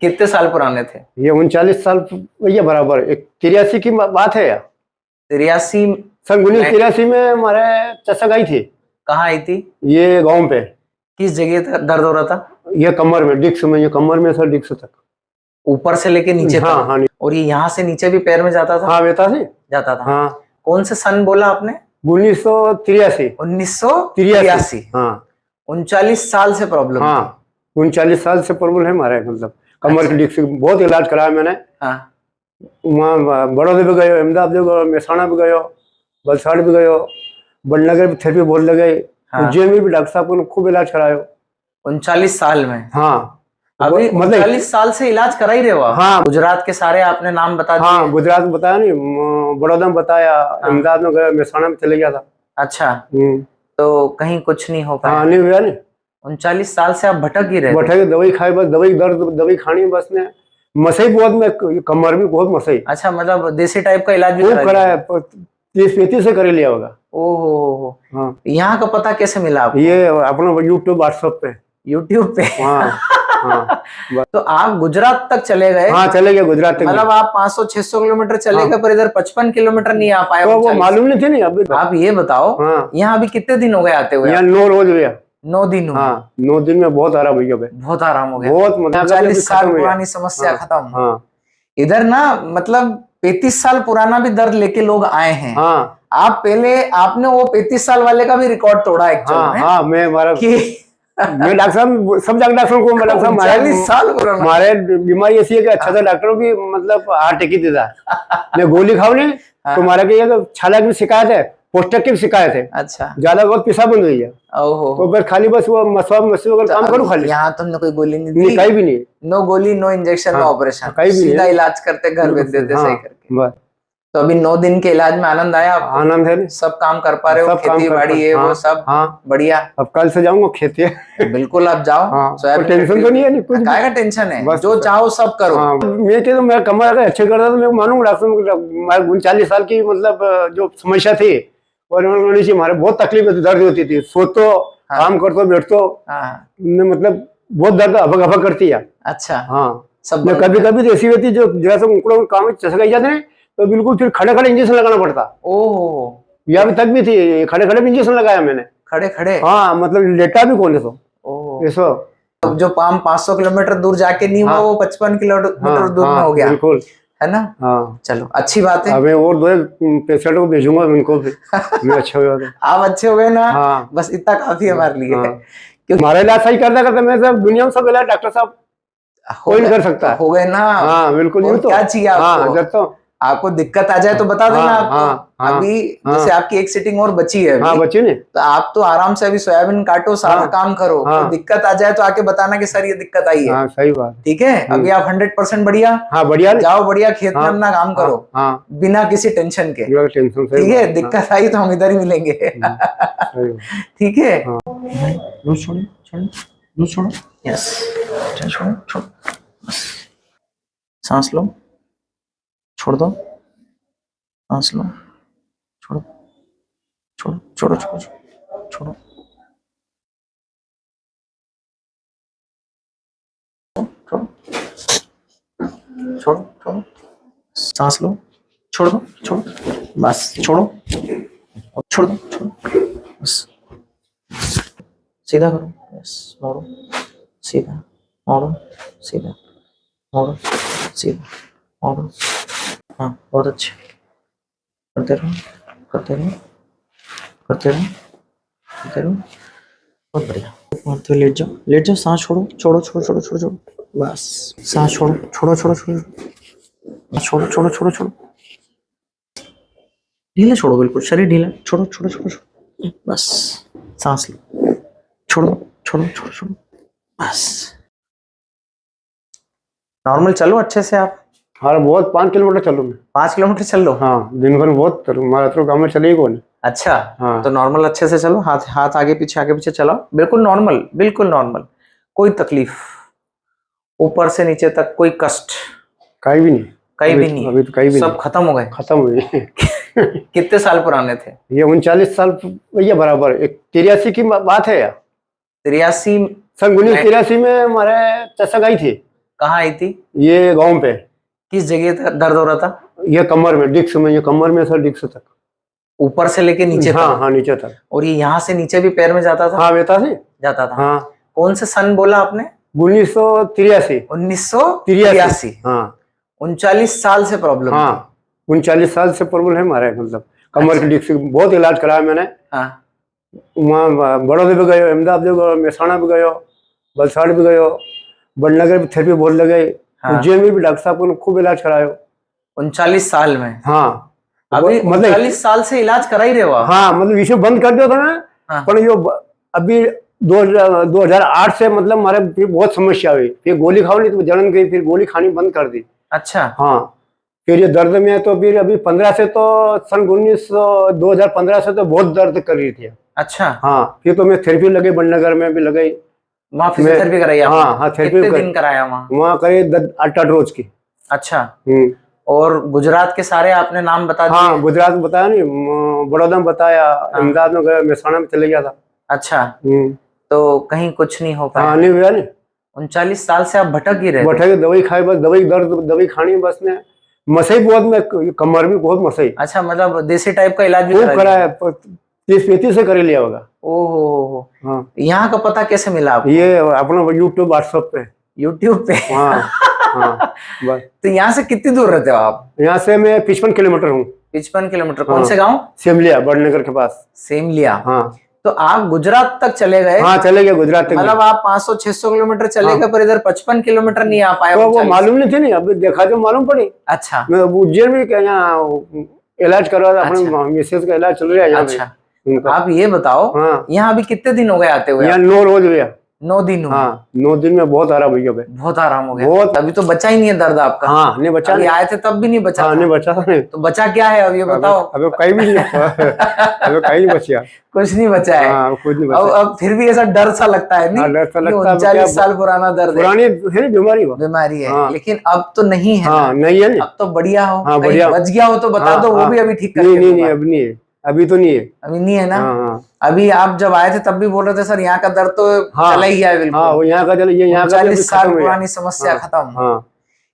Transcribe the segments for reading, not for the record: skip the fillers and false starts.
कितने साल पुराने थे? ये 39 साल भैया बराबर। एक 83 की बात है यार। 83? सन 1983 में हमारे चचा गई थी। कहाँ आई थी? ये गांव पे। किस जगह दर्द हो रहा था? ये कमर में, डिस्क में, ये कमर में सर, डिस्क तक, ऊपर से लेके नीचे हाँ, तक? हाँ। और ये यहाँ से नीचे भी पैर में जाता था? हाँ बेटा से जाता था। हाँ। कौन से सन बोला आपने? 1983। 1983। हाँ। 39 साल से प्रॉब्लम? हाँ, 39 साल से प्रॉब्लम है हमारे, मतलब कमर की डिस्क। बहुत इलाज कराया मैंने। हाँ। वहाँ बड़ौदे भी गए, अहमदाबाद भी गए, मेहसाणा भी गयो, वलसाड़ भी गयो, बड़नगर भी थेरेपी बहुत लगे। हाँ। उज्जैन में भी डॉक्टर साहब को खूब इलाज करायो। 39 साल में? हाँ। अभी 39 साल से इलाज करा ही रहे हो? हाँ। गुजरात के सारे आपने नाम बता दिए? हाँ, गुजरात में बताया नहीं, बड़ौदा में बताया, अहमदाबाद में गया, मेहसाणा में चले गया था। अच्छा। तो कहीं कुछ नहीं हो पाया? हाँ, नहीं हुआ नहीं। 39 साल से आप भटक ही रहे? भटक, दवाई खाए, बस दवाई, दर्द दवाई खानी बस ने। मसई बहुत में, कमर भी बहुत मसई। अच्छा, मतलब देसी टाइप का इलाज भी कराया? 30-35 से कर लिया होगा। ओहो। हाँ। यहाँ का पता कैसे मिला आपको? ये अपना यूट्यूब, व्हाट्सएप पे। यूट्यूब पे? हाँ। हाँ। तो आप गुजरात तक चले गए? हाँ, चले गए गुजरात तक। मतलब आप 500-600 किलोमीटर चले गए, पर इधर 55 किलोमीटर नहीं आ पाए? तो वो मालूम नहीं थी नहीं अभी तक। आप ये बताओ, यहाँ अभी कितने दिन हो गए आते हुए? यहाँ 9 रोज हुआ। 9 दिन हुए? हाँ, 9 दिन में बहुत आराम हुआ भाई। बहुत आराम हो गया? बहुत, मतलब 40 साल पुरानी समस्या खत्म? हाँ। इधर ना, मतलब 35 साल पुराना भी दर्द लेके लोग आए हैं। हाँ। आप पहले, आपने वो 35 साल वाले का भी रिकॉर्ड तोड़ा एक्चुअली में। हाँ, मैं हमारा मैं डॉक्टर साहब, सब डॉक्टर को, डॉक्टर साहब 40 साल पुराना। हमारे बीमारी ऐसी है कि अच्छा सा डॉक्टरों की, मतलब हार्ट टिकी देता मैं गोली खाऊ नहीं तो हमारा की छाला की शिकायत है, पोस्टक की शिकायत है। अच्छा। ज्यादा बहुत पिसा बंद हुई है। तो फिर खाली बस वो मसवा वगैरह काम करूँ खाली। यहाँ तुमने कोई गोली नहीं दी? कहीं भी नहीं। नो गोली, नो इंजेक्शन, नो ऑपरेशन, कहीं भी सीधा इलाज करते, घर भेज देते सही करके। बस। तो अभी 9 दिन के इलाज में आनंद आया आपको? आनंद है, सब काम कर पा रहे हो? खेती बाड़ी है वो सब? हाँ, बढ़िया। अब कल से जाऊंगा खेती। बिल्कुल, आप जाओ। टेंशन तो नहीं है? कुछ काय का टेंशन है? जो चाहो सब करो। मैं कमर अगर अच्छे करता तो मैं मानूंगा डॉक्टर। 39 साल की मतलब जो समस्या थी, और हमारे बहुत तकलीफ दर्द होती थी। सोतो, काम करतो, बैठतो, मतलब बहुत दर्द हबक करती है। अच्छा। हाँ। सब कभी कभी तो ऐसी होती जो जैसे काम चसका जाते हैं तो बिल्कुल फिर खड़े खड़े इंजेक्शन लगाना पड़ता। ओह। ये अभी तक भी थी, खड़े खड़े भी इंजेक्शन लगाया मैंने। खड़े खड़े? हाँ, मतलब लेटा भी कौन है तो ऐसा। जो 500 किलोमीटर दूर जाके नहीं हुआ, वो 55 किलोमीटर दूर में हो गया। बिल्कुल, है ना? हाँ। चलो, अच्छी बात है। मैं और 2 पेशेंट को भेजूंगा, उनको भी मैं अच्छा हो गया। आप अच्छे हो गए ना? हाँ। बस इतना काफी है हमारे लिए। क्योंकि हमारा इलाज सही करता करता मैं सब दुनिया में सब इलाज डॉक्टर साहब कोई नहीं कर सकता। हो गए ना? हाँ, बिल्कुल। तो क्या चाहिए आपको? जब तो आपको दिक्कत आ जाए तो बता देना आपको। अभी जैसे आपकी एक सिटिंग और बची है। हाँ, बची नहीं तो आप तो आराम से अभी सोयाबीन काटो, सारा काम करो। तो दिक्कत आ जाए तो आके बताना कि सर ये दिक्कत आई है। सही बात। ठीक है, अभी आप 100% बढ़िया। हाँ, बढ़िया। जाओ बढ़िया खेत में अपना काम करो, बिना किसी टेंशन के। ठीक है, दिक्कत आई तो हम इधर ही मिलेंगे। ठीक है। छोड़ो। यस, छोड़ो। सांस लो, छोड़ दो, सांस लो, छोड़ो। सांस लो, छोड़ दो, बस छोड़ो, छोड़ दो, बस सीधा करो। यस, मोड़ो, सीधा, मोड़ो, सीधा, मोड़ो, सीधा, मोड़ो। हाँ, बहुत अच्छे। करते रहो, बहुत बढ़िया। तो लेट जाओ, सांस छोड़ो, बस सांस छोड़ो, ढीला छोड़ो, बिल्कुल शरीर ढीला, छोड़ो, बस सांस लो, छोड़ो, बस। नॉर्मल चलो अच्छे से आप। हाँ, बहुत 5 किलोमीटर चलो मैं। 5 किलोमीटर चल लो? हाँ, दिन भर बहुत हमारा तो गाँव में चले ही कौन। अच्छा। हाँ। तो नॉर्मल अच्छे से चलो, हाथ आगे पीछे चलाओ, बिल्कुल नॉर्मल, कोई तकलीफ, ऊपर से नीचे तक कोई कष्ट कहीं भी नहीं। अभी तो कहीं भी सब खत्म हो गए? खत्म हुए। कितने साल पुराने थे? ये 39 साल भैया बराबर। एक 83 की बात है यार। 83? सन 1983 में हमारे चचा गई थी। कहाँ आई थी? ये गाँव पे। किस जगह दर्द हो रहा था? ये कमर में, डिस्क में, ये कमर में सर, डिस्क तक। ऊपर से लेके नीचे हाँ तक? हाँ, नीचे तक। और ये यहाँ से नीचे भी पैर में जाता था? हाँ, बेटा से जाता था। हाँ। कौन से सन बोला आपने? 1983। 1983। हाँ। 39 साल से प्रॉब्लम? हाँ, 39 साल से प्रॉब्लम है हमारे, मतलब कमर की डिस्क। बहुत इलाज कराया मैंने। हाँ। वहाँ बड़ौदा भी गए, अहमदाबाद भी गए, मेहसाणा भी गयो, वलसाड़ भी गयो, बड़नगर भी थेरेपी बहुत लगे। हाँ। उज्जैन में भी डॉक्टर साहब को खूब इलाज करायो। 39 साल में? हाँ। अभी मतलब 39 साल से इलाज करा ही रहे हो आप? हाँ, मतलब इसे बंद कर दिया था ना। हाँ। पर यो अभी 2008 से मतलब हमारे फिर बहुत समस्या हुई। फिर गोली खाओ नहीं तो जलन गई, फिर गोली खानी बंद कर दी। अच्छा। हाँ, फिर ये दर्द में है तो फिर अभी 15 से तो सन 2015 से तो बहुत दर्द कर रही थी। अच्छा। हाँ, फिर तो मैं थेरेपी लगे, बड़नगर में भी लगाई। वहाँ फिजियोथेरेपी कराई आपने? हाँ हाँ, थेरेपी कितने दिन कराया वहाँ? वहाँ करे 8-8 रोज की। अच्छा। और गुजरात के सारे आपने नाम बता दिए? हाँ, गुजरात में बताया नहीं, बड़ौदा में बताया, अहमदाबाद में गया, मेहसाणा में चले गया था। अच्छा। तो कहीं कुछ नहीं हो पाया? हाँ, नहीं हुआ नहीं। 39 साल से आप भटक ही रहे? भटक, दवाई खाए, बस दवाई, दर्द दवाई खानी बस में। मसई बहुत में, कमर भी बहुत मसई। अच्छा, मतलब देसी टाइप का इलाज भी खूब कराया, 30-35 से कर लिया होगा। ओहो। हाँ। यहाँ का पता कैसे मिला आपको? ये अपना यूट्यूब, व्हाट्सएप पे। यूट्यूब पे? हाँ हाँ, बस। तो यहाँ से कितनी दूर रहते हो आप? यहाँ से मैं 55 किलोमीटर हूँ। 55 किलोमीटर? कौन से गाँव? सेमलिया, बड़नगर के पास। सेमलिया। हाँ। तो आप गुजरात तक चले गए? हाँ, चले गए गुजरात तक। मतलब आप 500-600 किलोमीटर चले गए, पर इधर 55 किलोमीटर नहीं आ पाए? तो वो मालूम नहीं थी, नहीं अभी देखा तो मालूम पड़ी। अच्छा। मैं उज्जैन में क्या यहाँ इलाज करवा था, अपने मिसेज का इलाज चल रहा है यहाँ पे। अच्छा। आप ये बताओ, यहाँ अभी कितने दिन हो गए आते हुए? यहाँ 9 रोज हुआ। 9 दिन हुए? हाँ, 9 दिन में बहुत आराम हुआ। बहुत आराम हो गया? बहुत। अभी तो बचा ही नहीं है दर्द आपका? हाँ, नहीं बचा। अभी आए थे तब भी नहीं बचा? हाँ, नहीं बचा था। नहीं तो बचा क्या है अब ये बताओ? अबे कहीं भी नहीं, अबे कहीं नहीं बचा। कुछ नहीं बचा है? हाँ, कुछ नहीं बचा। अब फिर भी ऐसा डर सा लगता है? नहीं, डर सा लगता है। 39 साल पुराना दर्द, पुरानी है, बीमारी है। लेकिन अब तो नहीं है? हाँ, नहीं है। अब तो बढ़िया हो। हाँ, बढ़िया। बच गया हो तो बता दो, वो भी अभी ठीक कर। नहीं, अब नहीं है, अभी तो नहीं है। अभी नहीं है ना? हाँ। अभी आप जब आए थे तब भी बोल रहे थे सर यहाँ का दर्द तो चला ही है बिल्कुल। हाँ, वो यहाँ का चला, ये यहाँ का 40 साल पुरानी समस्या खत्म। हाँ।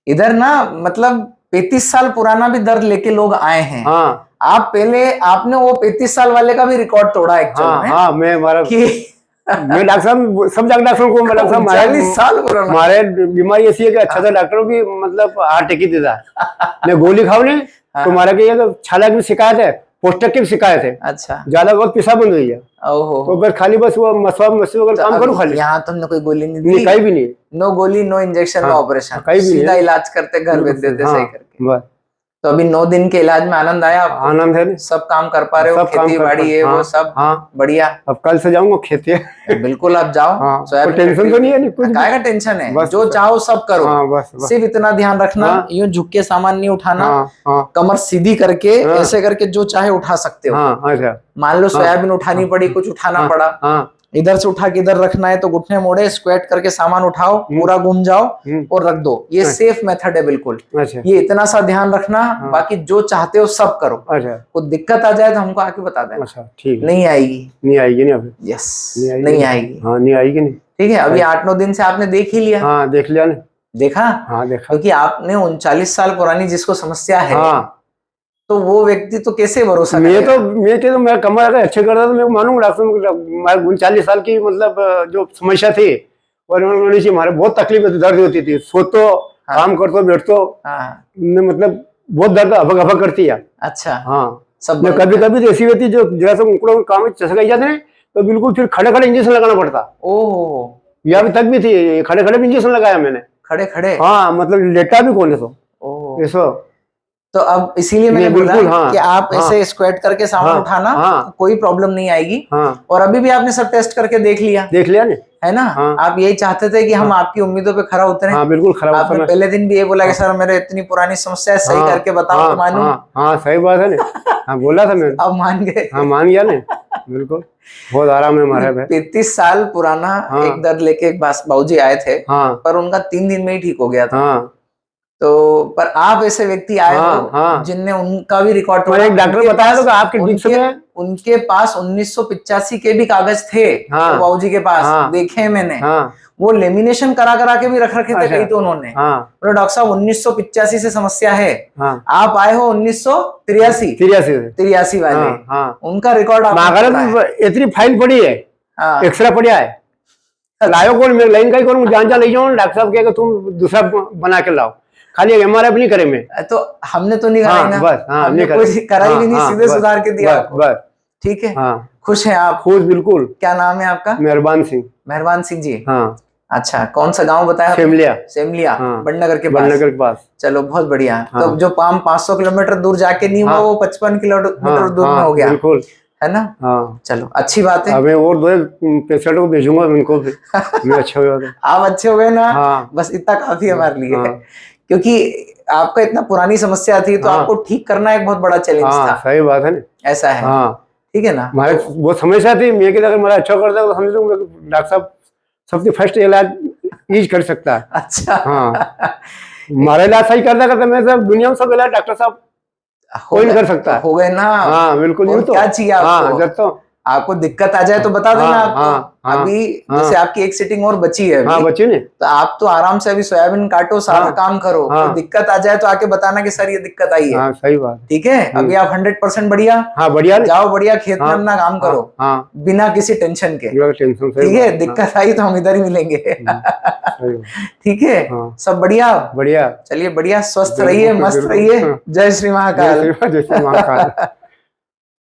इधर ना मतलब 35 साल पुराना भी दर्द लेके लोग आए हैं। हाँ। आप पहले, आपने वो 35 साल वाले का भी रिकॉर्ड तोड़ा एक्चुअल में। हाँ, मैं हमारा मैं डॉक्टर साहब, सब डॉक्टरों को, डॉक्टर साहब 40 साल पुराना। हमारे बीमारी ऐसी है कि अच्छा सा डॉक्टर भी मतलब हार्ट टिकी देता है। मैं गोली खाओ नहीं तो हमारा क्या है, छाला की शिकायत है, पोस्टर की शिकायत है। अच्छा। ज्यादा बहुत पेशाब बंद हुई है। ओहो। तो बस खाली बस वो मसवा वगैरह काम करो खाली। यहाँ तुमने कोई गोली नहीं नहीं, दी? कहीं भी नहीं। नो गोली, नो इंजेक्शन, नो ऑपरेशन, कहीं भी सीधा इलाज करते, घर भेज देते सही करके। बस। तो अभी 9 दिन के इलाज में आनंद आया आपको? आनंद है, सब काम कर पा रहे हो? खेती बाड़ी है वो सब? हाँ, बढ़िया। अब कल से जाऊंगा खेती। बिल्कुल, आप जाओ। कोई टेंशन तो नहीं है? नहीं, कुछ काय का टेंशन है? बस, जो चाहो सब करो। बस। सिर्फ इतना ध्यान रखना, यूं झुक के सामान नहीं उठाना। कमर सीधी करके ऐसे करके जो चाहे उठा सकते हो। अच्छा। मान लो सोयाबीन उठानी पड़ी, कुछ उठाना पड़ा, इधर से उठा के इधर रखना है तो घुटने मोड़े, स्क्वाट करके सामान उठाओ, पूरा घूम जाओ और रख दो। ये सेफ मेथड है बिल्कुल। अच्छा। ये इतना सा ध्यान रखना, बाकी जो चाहते हो सब करो। अच्छा। कुछ दिक्कत आ जाए तो हमको आके बता देना। अच्छा, ठीक है। नहीं आएगी? नहीं आएगी नहीं अभी। यस, नहीं आएगी। हाँ, नहीं आएगी नहीं। ठीक है, अभी 8-9 दिन से आपने देख ही लिया। हाँ, देख लिया। देखा? हाँ, देखा। क्योंकि आपने 39 साल पुरानी जिसको समस्या है, हाँ, तो वो व्यक्ति तो कैसे भरोसा करेगा? मैं कमर अगर अच्छे करता तो मैं मानूंगा डॉक्टर। 39 साल की मतलब जो समस्या थी, और हमारे बहुत तकलीफ दर्द होती थी, सोतो, काम करतो, बैठतो, मतलब बहुत दर्द हबक करती है। अच्छा। हाँ, सब कभी कभी तो ऐसी होती जो जैसे काम चसका जाते हैं तो बिल्कुल फिर खड़े खड़े इंजेक्शन लगाना पड़ता। ओह, ये अभी तक भी थी, खड़े खड़े भी इंजेक्शन लगाया मैंने। खड़े खड़े? हाँ, मतलब लेटा भी कौन है तो ऐसा। तो अब इसीलिए मैंने बोला कि आप ऐसे स्क्वाट करके सामान उठाना, कोई प्रॉब्लम नहीं आएगी। और अभी भी आपने सब टेस्ट करके देख लिया ने, है ना? आप यही चाहते थे कि हम आपकी उम्मीदों पे खरा उतरे। हाँ, बिल्कुल खरा उतरे। आपने पहले दिन भी ये बोला कि सर मेरे इतनी पुरानी समस्या है, सही करके बताओ तो मानूं। हाँ, सही बात है ना। हाँ, बोला था मैंने। अब मान गए? हाँ, मान गया ने, बिल्कुल। बहुत आराम है हमारे पे। 35 साल पुराना एक दर्द लेके एक बाबूजी आए थे, पर उनका 3 दिन में ही ठीक हो गया था। तो पर आप ऐसे व्यक्ति आए हाँ, हो हाँ। जिनने उनका भी रिकॉर्ड मैंने एक डॉक्टर बताया था कि आपके डिस्क में उनके पास 1985 के भी कागज थे। हाँ, तो बाबूजी के पास हाँ, देखे मैंने। हाँ, वो लेमिनेशन करा करा के भी रख रखे थे अच्छा, कई तो उन्होंने। हाँ, बोले डॉक्टर साहब 1985 से समस्या है। हाँ, आप आए हो 1983 83 वाले। हाँ, हाँ। उनका रिकॉर्ड इतनी फाइल पड़ी है, हाँ। एक्सरा पड़ा है, लायो कौन, मैं लाइन का ही करूँ, जान ले जाऊँ, डॉक्टर साहब कहेगा तुम दूसरा बना के लाओ, खाली MRI नहीं करे मैं। तो हमने तो नहीं कराई ना, बस हमने कोई कराई भी नहीं, सीधे सुधार के दिया आपको। बस ठीक है। हाँ, खुश हैं आप? खुश बिल्कुल। क्या नाम है आपका? मेहरबान सिंह। मेहरबान सिंह जी। हाँ। अच्छा, कौन सा गांव बताया? सेमलिया। सेमलिया, हाँ। बड़नगर के पास। बड़नगर के पास। चलो बहुत बढ़िया। हाँ। तो जो पाम 500 किलोमीटर दूर जाके नहीं हुआ, वो 55 किलोमीटर दूर में हो गया, बिल्कुल, है ना? हाँ। चलो अच्छी बात है। मैं और 2 पेशेंट को भेजूंगा उनको भी। मैं अच्छा हो गया। आप अच्छे हो गए ना? हाँ। बस इतना काफी है हमारे लिए। हाँ। क्योंकि आपका इतना पुरानी समस्या थी, तो हाँ। आपको ठीक करना एक बहुत बड़ा चैलेंज था। सही बात है ना, ऐसा है। हाँ। ठीक है ना? हमारे वो समस्या थी, मैं अगर मेरा अच्छा कर दे तो समझ लो डॉक्टर साहब सबसे फर्स्ट इलाज ईज कर सकता है। अच्छा। हाँ। हमारा इलाज सही कर देगा तो मैं सब दुनिया में सब इलाज डॉक्टर साहब कोई नहीं कर सकता। हो गए ना? हाँ बिल्कुल। और क्या चाहिए आपको? जब तो आपको दिक्कत आ जाए तो बता देना आपको। अभी जैसे आपकी एक सीटिंग और बची है अभी, बची ने, तो आप तो आराम से अभी सोयाबीन काटो, सारा काम करो। तो दिक्कत आ जाए तो आके बताना कि सर ये दिक्कत आई है। सही बात। ठीक है। अभी आप 100% बढ़िया। बढ़िया जाओ, बढ़िया खेत में अपना काम करो, बिना किसी टेंशन के। ठीक है। दिक्कत आई तो हम इधर ही मिलेंगे। ठीक है। सब बढ़िया बढ़िया। चलिए बढ़िया, स्वस्थ रहिए, मस्त रहिए। जय श्री महाकाल।